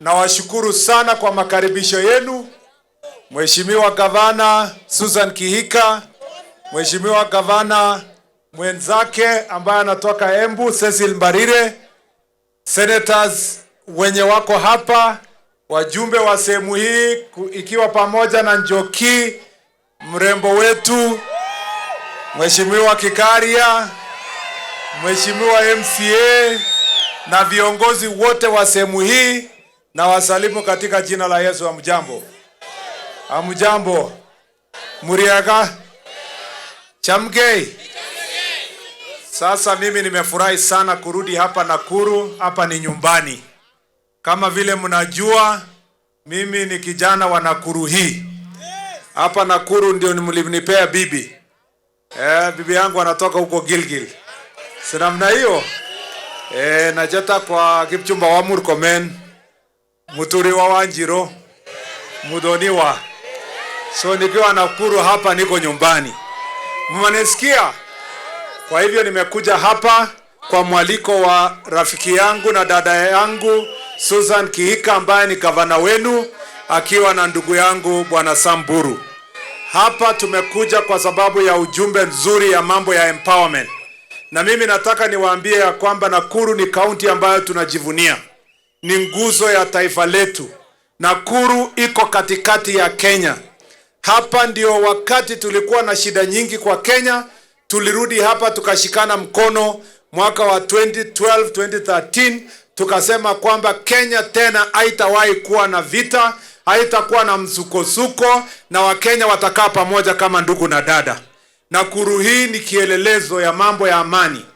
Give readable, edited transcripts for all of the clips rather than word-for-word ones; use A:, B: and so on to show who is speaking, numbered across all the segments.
A: Nawashukuru sana kwa makaribisho yenu. Mheshimiwa Gavana Susan Kihika, Mheshimiwa Gavana mwenzake ambaye anatoka Embu Cecil Mbarire, senators wenye wako hapa, wajumbe wa sehemu hii ikiwa pamoja na Njoki mrembo wetu, Mheshimiwa Kikaria, Mheshimiwa MCA na viongozi wote wa sehemu hii, na wasalimu katika jina la Yesu. Hamjambo? Hamjambo? Muriaga? Chamgei? Sasa mimi nimefurahi sana kurudi hapa Nakuru. Hapa ni nyumbani. Kama vile mnajua, mimi ni kijana wa Nakuru hii. Hapa Nakuru ndio mlinipea bibi. Bibi yangu anatoka huko Gilgil. Si namna hiyo? Najeta kwa Kipchumba wa Murkomen, Muturi wa Wanjiro, Mudoniwa. So nikiwa Nakuru hapa niko nyumbani. Mmanisikia? Kwa hivyo nimekuja hapa kwa mwaliko wa rafiki yangu na dada yangu Susan Kihika ambaye ni gavana wenu, akiwa na ndugu yangu Bwana Samburu. Hapa tumekuja kwa sababu ya ujumbe nzuri ya mambo ya empowerment. Na mimi nataka niwaambie ya kwamba Nakuru ni kaunti ambayo tunajivunia. Ni nguzo ya taifa letu. Nakuru iko katikati ya Kenya. Hapa ndio wakati tulikuwa na shida nyingi kwa Kenya, tulirudi hapa tukashikana mkono mwaka wa 2012, 2013, tukasema kwamba Kenya tena haitawahi kuwa na vita, haitakuwa na msukosuko, na Wakenya watakaa pamoja kama ndugu na dada. Nakuru hii ni kielelezo ya mambo ya amani.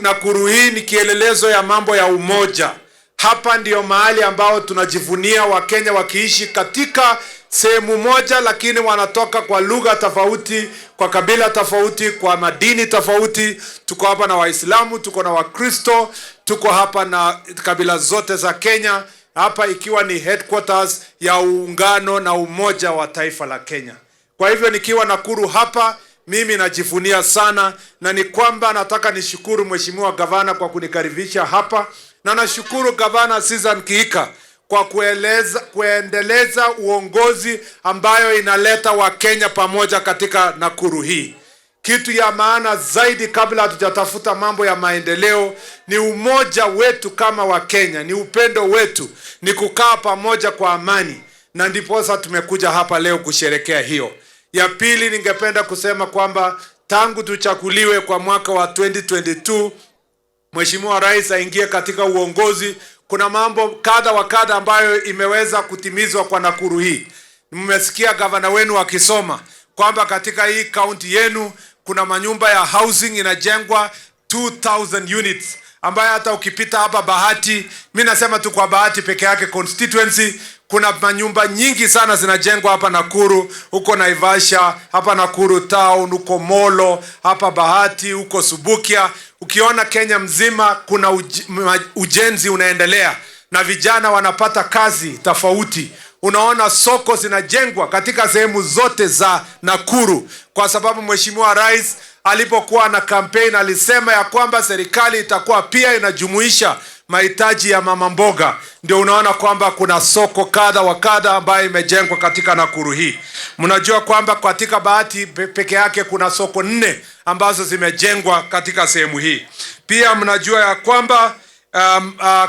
A: Nakuru hii ni kielelezo ya mambo ya umoja. Hapa ndio mahali ambao tunajivunia Wakenya wakiishi katika sehemu moja, lakini wanatoka kwa lugha tofauti, kwa kabila tofauti, kwa madini tofauti. Tuko hapa na Waislamu, tuko na Wakristo, tuko hapa na kabila zote za Kenya, hapa ikiwa ni headquarters ya uungano na umoja wa taifa la Kenya. Kwa hivyo nikiwa Nakuru hapa, mimi najivunia sana, na ni kwamba nataka nishukuru Mheshimiwa Gavana kwa kunikaribisha hapa, na nashukuru Gavana Susan Kihika kwa kuendeleza uongozi ambayo inaleta Wakenya pamoja katika Nakuru hii. Kitu ya maana zaidi kabla hatujatafuta mambo ya maendeleo ni umoja wetu kama Wakenya, ni upendo wetu, ni kukaa pamoja kwa amani, na ndiposa tumekuja hapa leo kusherekea hiyo. Ya pili, ningependa kusema kwamba tangu tuchaguliwe kwa mwaka wa 2022, Mheshimiwa Rais aingie katika uongozi, kuna mambo kadha wa kadha ambayo imeweza kutimizwa kwa Nakuru hii. Mmesikia gavana wenu akisoma kwamba katika hii kaunti yenu kuna manyumba ya housing inajengwa 2000 units, ambayo hata ukipita hapa Bahati, mimi nasema tu kwa Bahati peke yake constituency, kuna manyumba nyingi sana zinajengwa hapa Nakuru, huko Naivasha, hapa Nakuru town, huko Molo, hapa Bahati, huko Subukia. Ukiona Kenya mzima kuna ujenzi unaendelea na vijana wanapata kazi tofauti. Unaona soko zinajengwa katika sehemu zote za Nakuru, kwa sababu Mheshimiwa Rais alipokuwa na campaign alisema ya kwamba serikali itakuwa pia inajumuisha mahitaji ya mama mboga. Ndio unaona kwamba kuna soko kadha wa kadha ambayo imejengwa katika Nakuru hii. Mnajua kwamba katika Bahati peke yake kuna soko 4 ambazo zimejengwa katika sehemu hii. Pia mnajua ya kwamba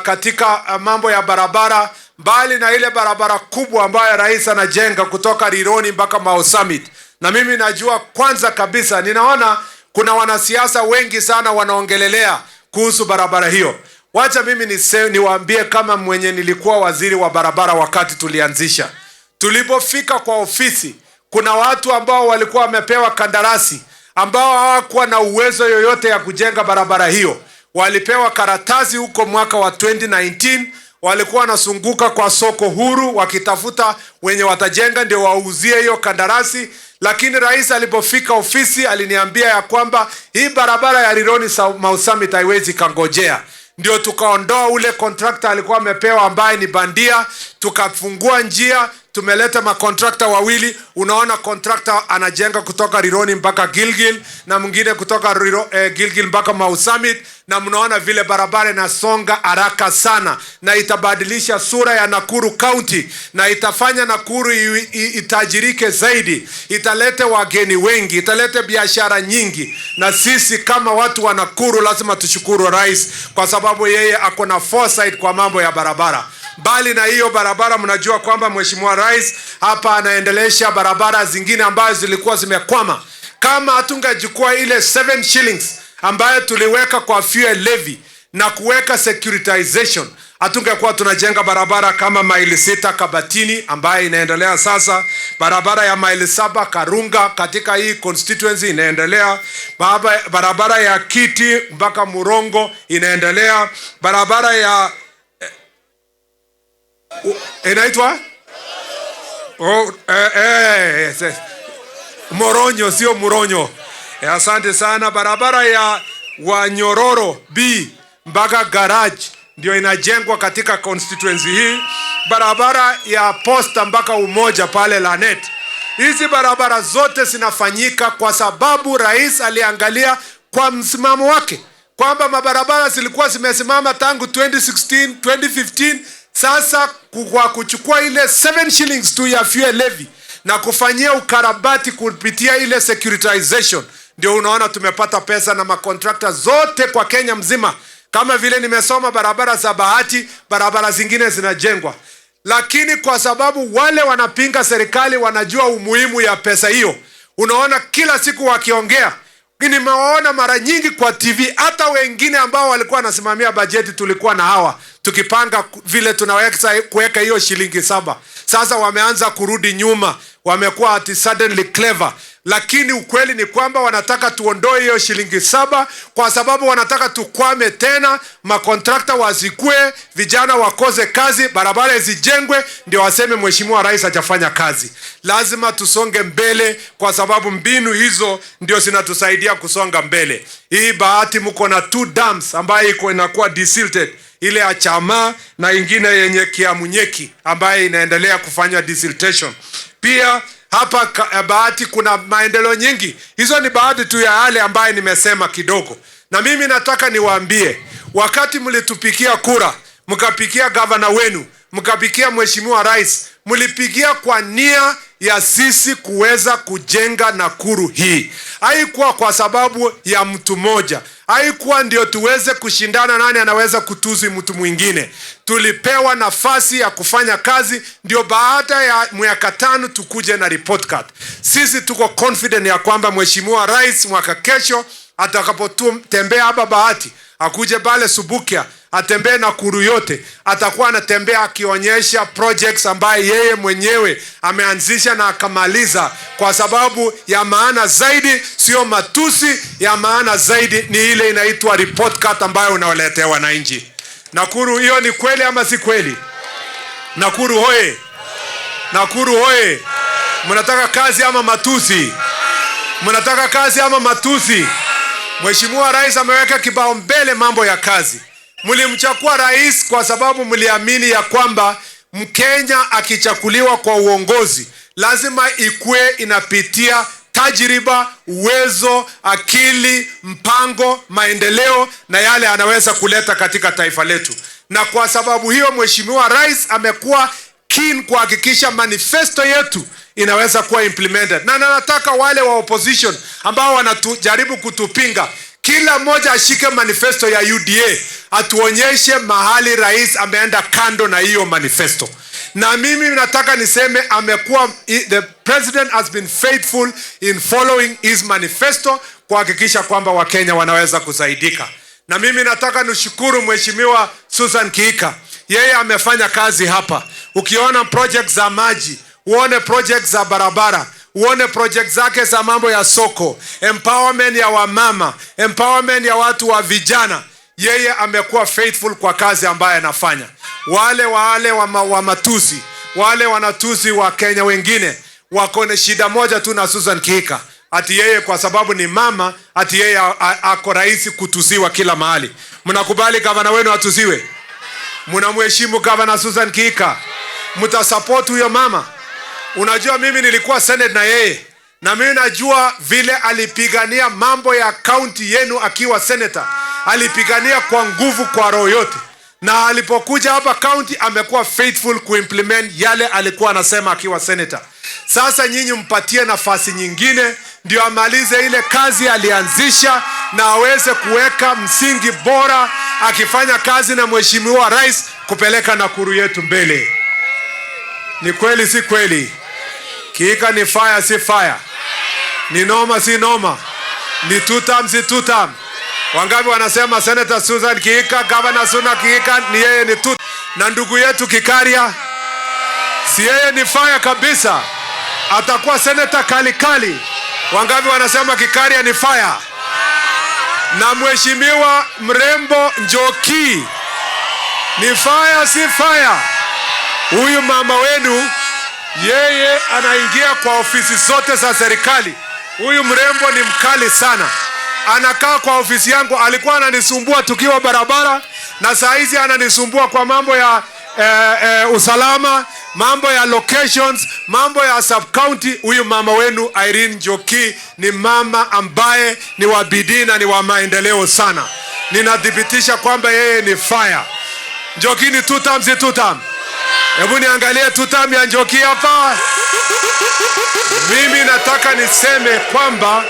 A: katika mambo ya barabara, mbali na ile barabara kubwa ambayo rais anajenga kutoka Rironi mpaka Mau Summit, na mimi najua kwanza kabisa, ninaona kuna wanasiasa wengi sana wanaongelelea kuhusu barabara hiyo. Wacha mimi niwaambie kama mwenye nilikuwa waziri wa barabara wakati tulianzisha. Tulipofika kwa ofisi, kuna watu ambao walikuwa wamepewa kandarasi ambao hawakuwa na uwezo yoyote ya kujenga barabara hiyo. Walipewa karatasi huko mwaka wa 2019, walikuwa wanasunguka kwa soko huru wakitafuta wenye watajenga ndio wauzie hiyo kandarasi. Lakini rais alipofika ofisi aliniambia ya kwamba hii barabara ya Rironi Mau Summit haiwezi kangojea. Ndio tukaondoa ule contractor alikuwa amepewa ambaye ni bandia, tukafungua njia, tumeleta makontrakta wawili. Unaona kontrakta anajenga kutoka Rironi mpaka Gilgil, na mwingine kutoka Gilgil mpaka Mau Summit, na mnaona vile barabara inasonga haraka sana, na itabadilisha sura ya Nakuru County, na itafanya Nakuru itajirike zaidi, italete wageni wengi, italete biashara nyingi. Na sisi kama watu wa Nakuru lazima tushukuru rais, kwa sababu yeye ako na foresight kwa mambo ya barabara. Bali na hiyo barabara, mnajua kwamba mheshimiwa rais hapa anaendelesha barabara zingine ambazo zilikuwa zimekwama. Kama hatungechukua ile 7 shillings ambayo tuliweka kwa fuel levy na kuweka securitization, hatungekuwa tunajenga barabara kama maili 6 Kabatini ambayo inaendelea sasa, barabara ya maili 7 Karunga katika hii constituency inaendelea, barabara ya Kiti mpaka Murongo inaendelea, barabara ya inaitwa Moronyo, sio Muronyo. Asante sana. Barabara ya Wanyororo B mpaka garage ndio inajengwa katika constituency hii. Barabara ya Posta mpaka Umoja pale Lanet. Hizi barabara zote zinafanyika kwa sababu rais aliangalia kwa msimamo wake kwamba mabarabara zilikuwa zimesimama tangu 2016, 2015. Sasa kwa kuchukua ile 7 shillings tu ya fuel levy na kufanyia ukarabati kupitia ile securitization, ndio unaona tumepata pesa na makontrakta zote kwa Kenya mzima. Kama vile nimesoma barabara za Bahati, barabara zingine zinajengwa. Lakini kwa sababu wale wanapinga serikali wanajua umuhimu ya pesa hiyo, unaona kila siku wakiongea. Nimewaona mara nyingi kwa TV, hata wengine ambao walikuwa wanasimamia bajeti tulikuwa na hawa tukipanga vile tunaweza kuweka hiyo shilingi 7. Sasa wameanza kurudi nyuma, wamekuwa ati suddenly clever. Lakini ukweli ni kwamba wanataka tuondoe hiyo shilingi 7 kwa sababu wanataka tukwame tena, makontrakta wazikue, vijana wakoze kazi, barabara zijengwe, ndio waseme mheshimiwa rais hajafanya kazi. Lazima tusonge mbele kwa sababu mbinu hizo ndio zinatusaidia kusonga mbele. Hii Bahati mko na 2 dams ambayo iko inakuwa desilted, ile ya Chama na ingine yenye Kiamunyeki ambayo inaendelea kufanya desiltation. Pia hapa Bahati kuna maendeleo nyingi. Hizo ni baadhi tu ya yale ambayo nimesema kidogo. Na mimi nataka niwaambie, wakati mlitupikia kura, mkapikia gavana wenu, mkapikia mheshimiwa rais, mlipigia kwa nia ya sisi kuweza kujenga Nakuru hii. Haikuwa kwa sababu ya mtu mmoja. Haikuwa ndio tuweze kushindana nani anaweza kutuzi mtu mwingine. Tulipewa nafasi ya kufanya kazi, ndio baada ya miaka 5 tukuje na report card. Sisi tuko confident ya kwamba mheshimiwa rais mwaka kesho atakapotembea hapa Bahati, akuje pale Subukia, atembee Nakuru yote, atakuwa anatembea akionyesha projects ambaye yeye mwenyewe ameanzisha na akamaliza, kwa sababu ya maana zaidi, sio matusi. Ya maana zaidi ni ile inaitwa report card ambayo unawaletea wananchi. Nakuru hiyo ni kweli ama si kweli? Nakuru hoye! Nakuru hoye! Mnataka kazi ama matusi? Mnataka kazi ama matusi? Mheshimiwa rais ameweka kibao mbele mambo ya kazi. Mlimchagua rais kwa sababu mliamini ya kwamba Mkenya akichakuliwa kwa uongozi lazima ikue inapitia tajriba, uwezo, akili, mpango, maendeleo na yale anaweza kuleta katika taifa letu. Na kwa sababu hiyo mheshimiwa rais amekuwa keen kuhakikisha manifesto yetu inaweza kuwa implemented. Na nataka wale wa opposition ambao wanajaribu kutupinga, kila mmoja ashike manifesto ya UDA, atuonyeshe mahali rais ameenda kando na hiyo manifesto. Na mimi nataka niseme the president has been faithful in following his manifesto kuhakikisha kwamba Wakenya wanaweza kusaidika. Na mimi nataka nishukuru mheshimiwa Susan Kihika. Yeye amefanya kazi hapa. Ukiona project za maji, uone project za barabara, uone project zake za mambo ya soko, empowerment ya wamama, empowerment ya watu wa vijana. Yeye amekuwa faithful kwa kazi ambayo anafanya. Wale wa matusi, wale wanatusi wa Kenya wengine wako na shida moja tu na Susan Kihika. Ati yeye kwa sababu ni mama, ati yeye ako rais kutusiwa kila mahali. Mnakubali gavana wenu atusiwe? Mnamheshimu gavana Susan Kihika? mtasupport huyo mama. Unajua mimi nilikuwa Senate na yeye, na mimi najua vile alipigania mambo ya county yenu akiwa senator. Alipigania kwa nguvu, kwa roho yote, na alipokuja hapa county amekuwa faithful kuimplement yale alikuwa anasema akiwa senator. Sasa nyinyi mpatie nafasi nyingine ndio amalize ile kazi alianzisha na aweze kuweka msingi bora, akifanya kazi na mheshimiwa rais kupeleka Nakuru yetu mbele. Ni kweli si kweli? Kihika ni fire si fire? Ni noma si noma? Ni tutam si tutam? Wangapi wanasema Senator Susan Kihika, Governor Suna Kihika ni yeye ni tutam? Na ndugu yetu Kikaria, si yeye ni fire kabisa? Atakuwa senator kali kali. Wangapi wanasema Kikaria ni fire? Na mheshimiwa mrembo Njoki ni fire si fire? Huyu mama wenu yeye anaingia kwa ofisi zote za serikali. Huyu mrembo ni mkali sana. Anakaa kwa ofisi yangu, alikuwa ananisumbua tukiwa barabara, na saa hizi ananisumbua kwa mambo ya usalama, mambo ya locations, mambo ya sub county. Huyu mama wenu Irene Njoki ni mama ambaye ni wa bidii na ni wa maendeleo sana. Ninadhibitisha kwamba yeye ni fire. Njoki ni tutam si tutam? Hebu niangalie tutam ya Njoki hapa. Mimi nataka niseme kwamba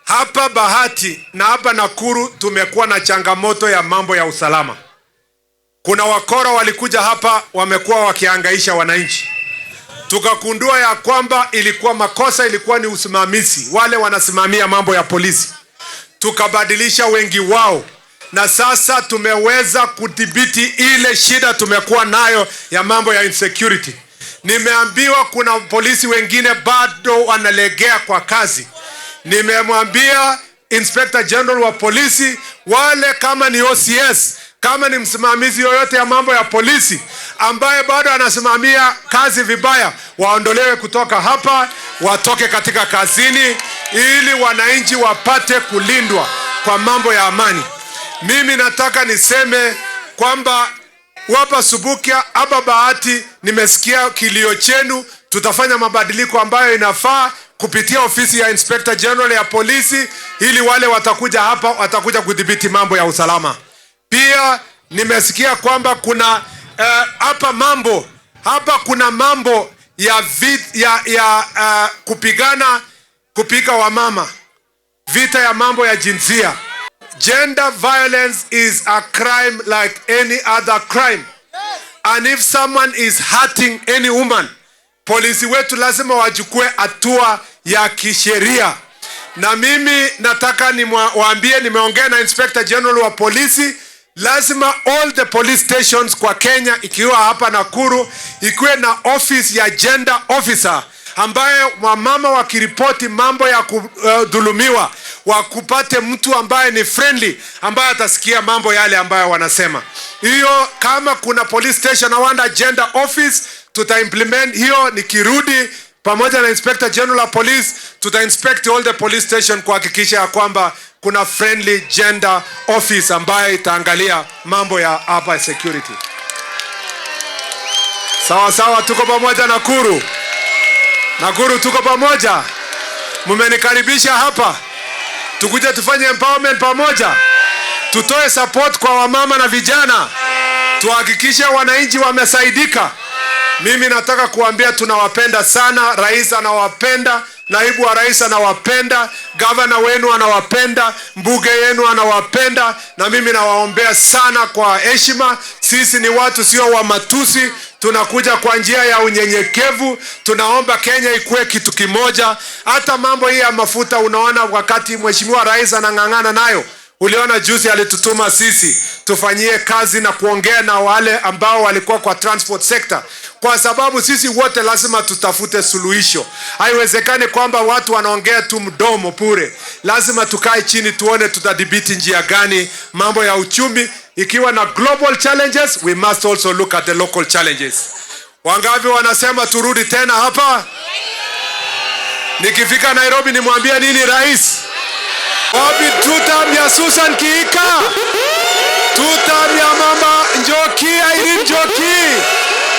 A: hapa Bahati na hapa Nakuru tumekuwa na changamoto ya mambo ya usalama. Kuna wakora walikuja hapa, wamekuwa wakihangaisha wananchi. Tukakundua ya kwamba ilikuwa makosa, ilikuwa ni usimamizi, wale wanasimamia mambo ya polisi. Tukabadilisha wengi wao, na sasa tumeweza kudhibiti ile shida tumekuwa nayo ya mambo ya insecurity. Nimeambiwa kuna polisi wengine bado wanalegea kwa kazi. Nimemwambia Inspector General wa polisi, wale kama ni OCS, kama ni msimamizi yoyote ya mambo ya polisi ambaye bado anasimamia kazi vibaya, waondolewe kutoka hapa, watoke katika kazini, ili wananchi wapate kulindwa kwa mambo ya amani. Mimi nataka niseme kwamba wapa Subukia, hapa Bahati, nimesikia kilio chenu. Tutafanya mabadiliko ambayo inafaa kupitia ofisi ya Inspector General ya polisi, ili wale watakuja hapa watakuja kudhibiti mambo ya usalama. Pia nimesikia kwamba kuna kuna mambo ya kupiga wamama, vita ya mambo ya jinsia. Gender violence is a crime like any other crime. And if someone is hurting any woman, polisi wetu lazima wachukue hatua ya kisheria. Na mimi nataka niwaambie, nimeongea na Inspector General wa polisi, lazima all the police stations kwa Kenya, ikiwa hapa Nakuru, ikuwe na office ya gender officer, ambaye wamama wakiripoti mambo ya kudhulumiwa, wakupate mtu ambaye ni friendly, ambaye atasikia mambo yale ambayo wanasema. Hiyo kama kuna police station awanda gender office, tutaimplement hiyo. Nikirudi pamoja na Inspector General of Police, tutainspect all the police station kuhakikisha ya kwamba kuna friendly gender office ambaye itaangalia mambo ya hapa security. Sawa sawa, tuko pamoja Nakuru. Nakuru tuko pamoja. Mumenikaribisha hapa, tukuje tufanye empowerment pamoja, tutoe support kwa wamama na vijana, tuhakikishe wananchi wamesaidika. Mimi nataka kuambia tunawapenda sana. Rais anawapenda, naibu wa rais anawapenda, gavana wenu anawapenda, mbunge yenu anawapenda, na mimi nawaombea sana kwa heshima. Sisi ni watu sio wa matusi, tunakuja kwa njia ya unyenyekevu. Tunaomba Kenya ikuwe kitu kimoja. Hata mambo hii ya mafuta, unaona wakati mheshimiwa rais anang'ang'ana nayo, uliona juzi alitutuma sisi tufanyie kazi na kuongea na wale ambao walikuwa kwa transport sector, kwa sababu sisi wote lazima tutafute suluhisho. Haiwezekani kwamba watu wanaongea tu mdomo bure. Lazima tukae chini tuone tutadhibiti njia gani mambo ya uchumi. Ikiwa na global challenges, we must also look at the local challenges. Wangapi wanasema turudi tena hapa? Nikifika Nairobi nimwambia nini rais? Wapi tutam ya Susan Kihika? Tutam ya mama Njoki, Irene Njoki.